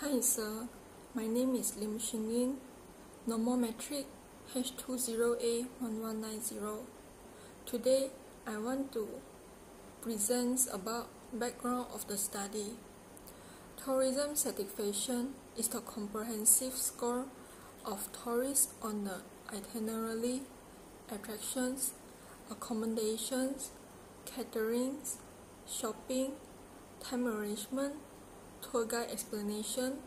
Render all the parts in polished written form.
Hi sir, my name is YING, normal metric H20A1190. Today I want to present about background of the study. Tourism certification is the comprehensive score of tourists on the itinerary, attractions, accommodations, caterings, shopping, time arrangement, tour guide explanation,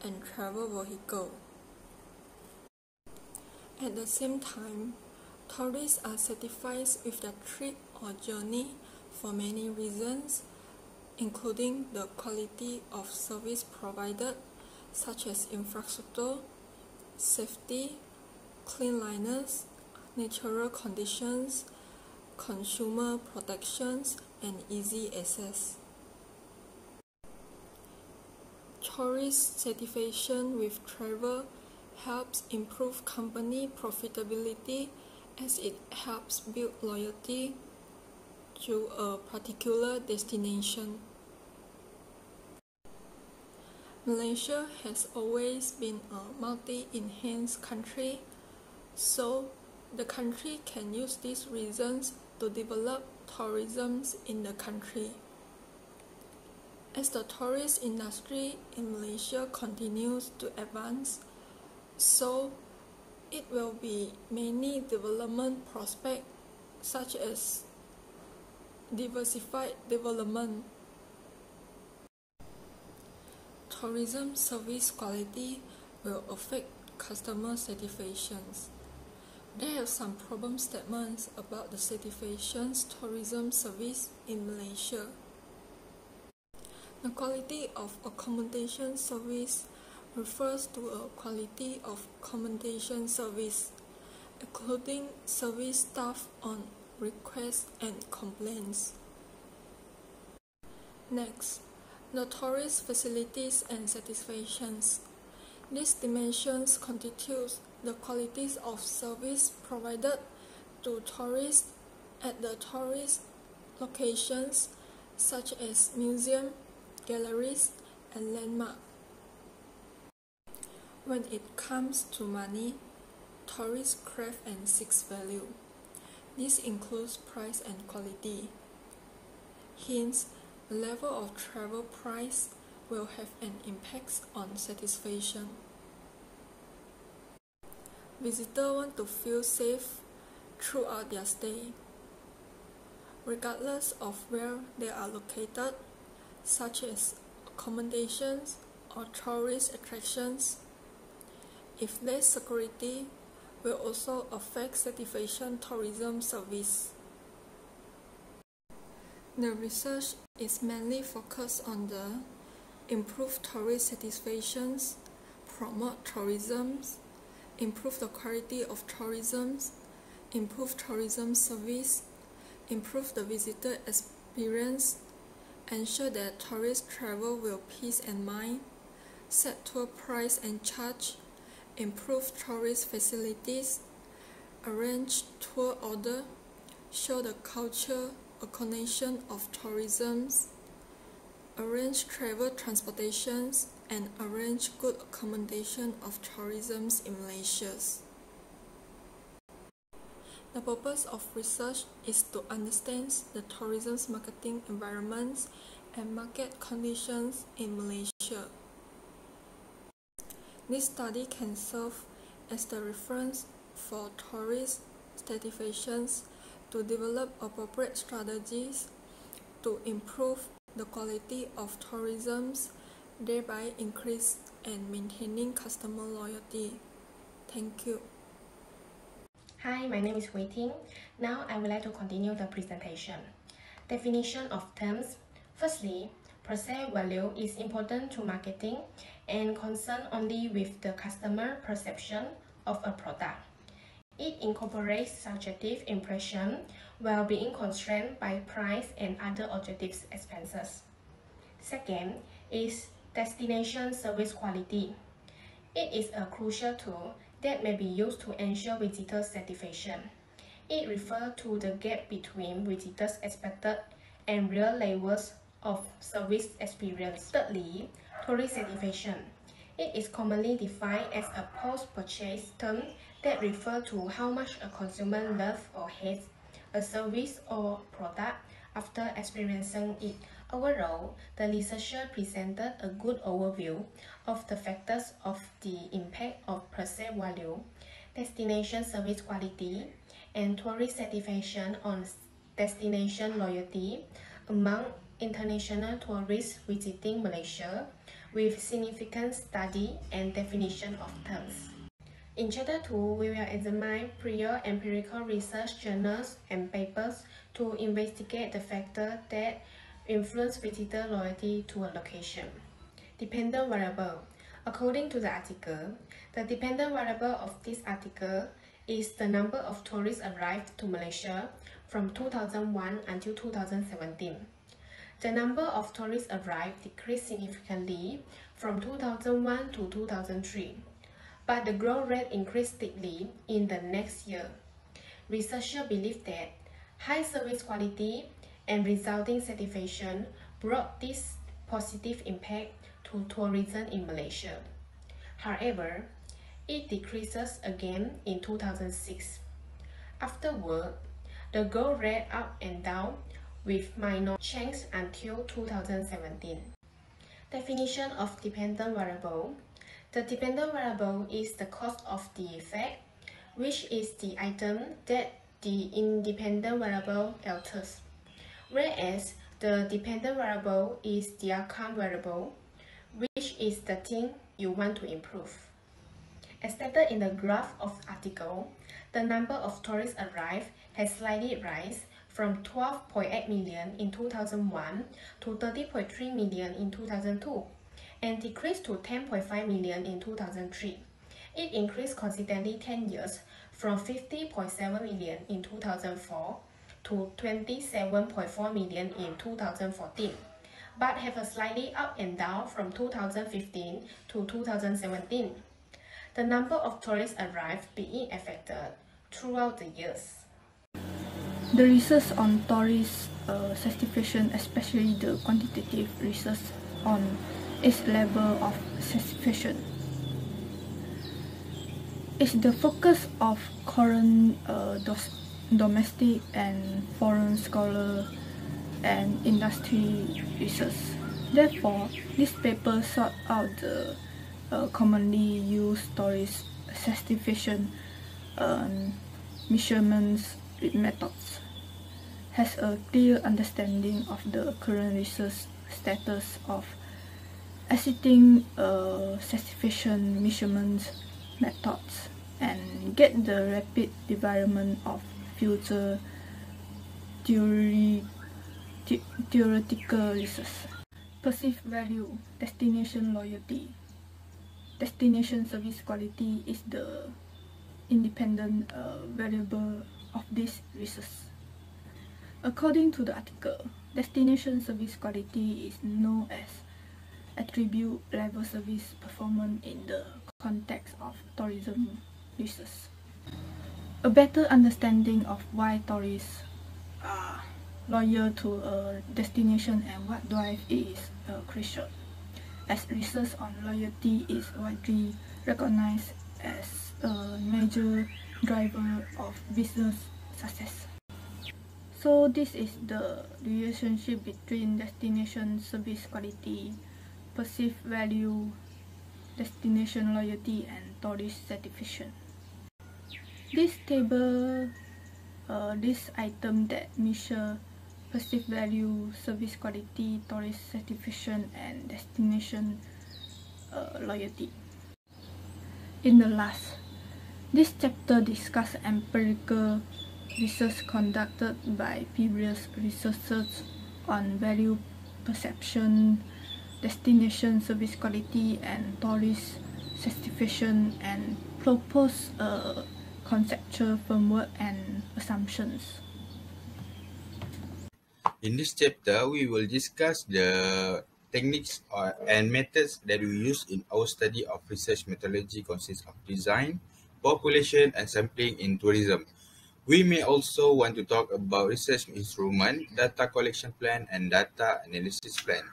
and travel vehicle. At the same time, tourists are satisfied with their trip or journey for many reasons, including the quality of service provided, such as infrastructure, safety, cleanliness, natural conditions, consumer protections, and easy access. Tourist satisfaction with travel helps improve company profitability as it helps build loyalty to a particular destination. Malaysia has always been a multi-enhanced country, so the country can use these reasons to develop tourism in the country. As the tourist industry in Malaysia continues to advance, so it will be many development prospects such as diversified development. Tourism service quality will affect customer satisfactions. There are some problem statements about the satisfactions tourism service in Malaysia. The quality of accommodation service refers to a quality of accommodation service, including service staff on requests and complaints. Next, the tourist facilities and satisfactions. These dimensions constitute the qualities of service provided to tourists at the tourist locations such as museums, galleries, and landmarks. When it comes to money, tourists crave and seek value. This includes price and quality. Hence, the level of travel price will have an impact on satisfaction. Visitors want to feel safe throughout their stay, regardless of where they are located, such as accommodations or tourist attractions. If less security will also affect satisfaction tourism service. The research is mainly focused on the improve tourist satisfactions, promote tourism, improve the quality of tourism, improve tourism service, improve the visitor experience, ensure that tourist travel with peace and mind, set tour price and charge, improve tourist facilities, arrange tour order, show the culture, accommodation of tourism, arrange travel transportations, and arrange good accommodation of tourism in Malaysia. The purpose of research is to understand the tourism marketing environments and market conditions in Malaysia. This study can serve as the reference for tourist satisfactions to develop appropriate strategies to improve the quality of tourism, thereby increase and maintaining customer loyalty. Thank you. Hi, my name is Ting. Now I would like to continue the presentation. Definition of terms. Firstly, perceived value is important to marketing and concerned only with the customer perception of a product. It incorporates subjective impression while being constrained by price and other objective expenses. Second is destination service quality. It is a crucial tool that may be used to ensure visitor satisfaction. It refers to the gap between visitors' expected and real levels of service experience. Thirdly, tourist satisfaction. It is commonly defined as a post-purchase term that refers to how much a consumer loves or hates a service or product after experiencing it. Overall, the researcher presented a good overview of the factors of the impact of perceived value, destination service quality, and tourist satisfaction on destination loyalty among international tourists visiting Malaysia, with significant study and definition of terms. In Chapter 2, we will examine prior empirical research journals and papers to investigate the factors that influence visitor loyalty to a location. Dependent variable. According to the article, the dependent variable of this article is the number of tourists arrived to Malaysia from 2001 until 2017. The number of tourists arrived decreased significantly from 2001 to 2003, but the growth rate increased steeply in the next year. Researchers believe that high service quality and resulting satisfaction brought this positive impact to tourism in Malaysia. However, it decreases again in 2006. Afterward, the growth rate up and down with minor changes until 2017. Definition of dependent variable. The dependent variable is the cost of the effect, which is the item that the independent variable alters, whereas the dependent variable is the outcome variable, which is the thing you want to improve. As stated in the graph of the article, the number of tourists arrived has slightly risen from 12.8 million in 2001 to 30.3 million in 2002 and decreased to 10.5 million in 2003. It increased consistently 10 years from 50.7 million in 2004 to 27.4 million in 2014, but have a slightly up and down from 2015 to 2017. The number of tourists arrived being affected throughout the years. The research on tourist satisfaction, especially the quantitative research on its level of satisfaction, is the focus of current domestic and foreign scholar and industry research. Therefore, this paper sought out the commonly used tourist satisfaction measurements methods, has a clear understanding of the current research status of existing satisfaction measurement methods, and get the rapid development of future theoretical research. Perceived value, destination loyalty, destination service quality is the independent variable of this research. According to the article, destination service quality is known as attribute level service performance in the context of tourism research. A better understanding of why tourists are loyal to a destination and what drives it is crucial, as research on loyalty is widely recognized as a major driver of business success. So this is the relationship between destination service quality, perceived value, destination loyalty, and tourist satisfaction. This table, this item that measure perceived value, service quality, tourist satisfaction, and destination loyalty. In the last, this chapter discusses empirical research conducted by previous researchers on value perception, destination service quality, and tourist satisfaction, and propose a conceptual framework and assumptions. In this chapter, we will discuss the techniques and methods that we use in our study of research methodology consists of design, population, and sampling in tourism. We may also want to talk about research instrument, data collection plan, and data analysis plan.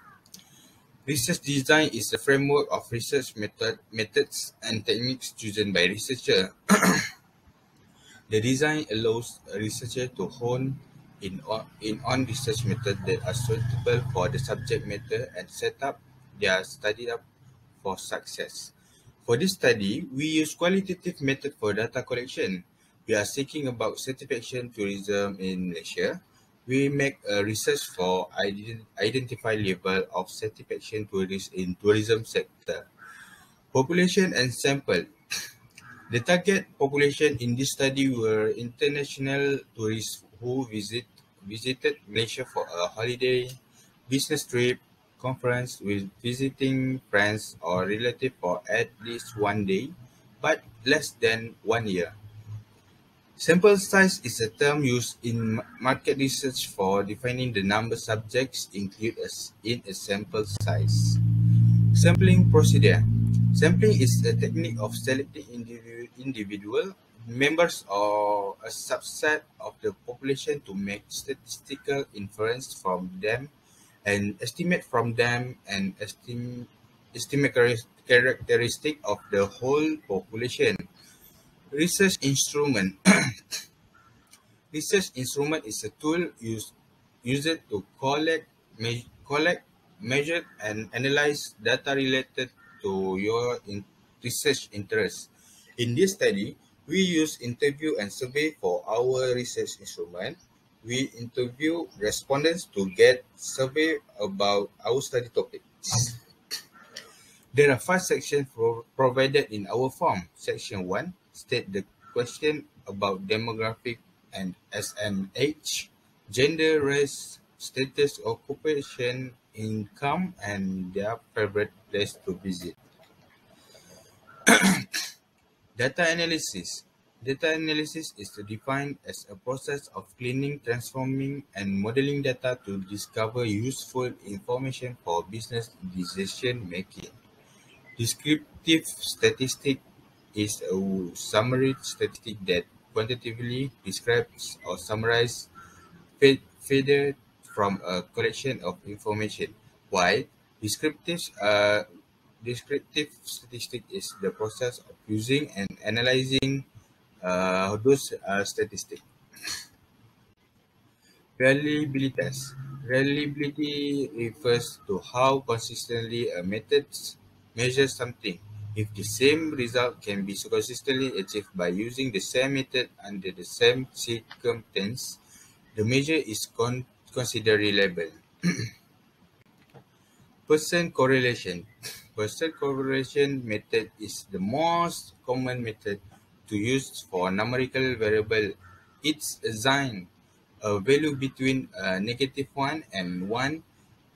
Research design is a framework of research methods and techniques chosen by researcher. The design allows a researcher to hone in on research methods that are suitable for the subject matter and set up their study up for success. For this study, we use qualitative method for data collection. We are seeking about certification tourism in Malaysia. We make a research for identify level of certification tourists in tourism sector. Population and sample. The target population in this study were international tourists who visited Malaysia for a holiday, business trip, conference, with visiting friends or relatives for at least 1 day, but less than 1 year. Sample size is a term used in market research for defining the number of subjects included in a sample size. Sampling procedure. Sampling is a technique of selecting individual members or a subset of the population to make statistical inference from them and estimate from them and estimate characteristic of the whole population. Research instrument. Research instrument is a tool used to collect, measure, and analyze data related to your research interests. In this study, we use interview and survey for our research instrument. We interview respondents to get survey about our study topic. There are 5 sections provided in our form. Section 1 state the question about demographic and SMH, gender, race, status, occupation, income, and their favorite place to visit. Data analysis. Data analysis is defined as a process of cleaning, transforming, and modeling data to discover useful information for business decision making. Descriptive statistic is a summary statistic that quantitatively describes or summarizes further from a collection of information, while descriptive statistic is the process of using and analyzing those statistics. Reliability test. Reliability refers to how consistently a method measures something. If the same result can be consistently achieved by using the same method under the same circumstance, the measure is considered reliable. Percent correlation. Percent correlation method is the most common method to use for numerical variable. It's assign a value between -1 and 1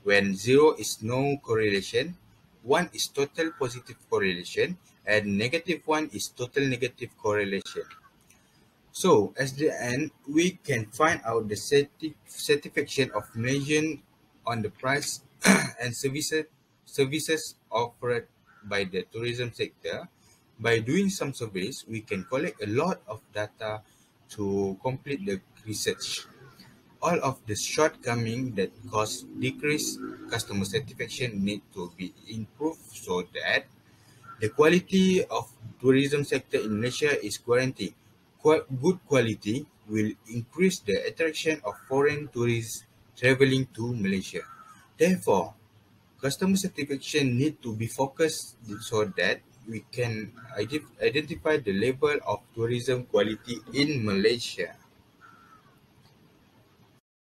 when 0 is no correlation, 1 is total positive correlation, and -1 is total negative correlation. So, at the end, we can find out the satisfaction of measure on the price and services offered by the tourism sector. By doing some surveys, we can collect a lot of data to complete the research. All of the shortcomings that cause decreased customer satisfaction need to be improved so that the quality of tourism sector in Malaysia is guaranteed. Good quality will increase the attraction of foreign tourists traveling to Malaysia. Therefore, customer satisfaction need to be focused so that we can identify the level of tourism quality in Malaysia.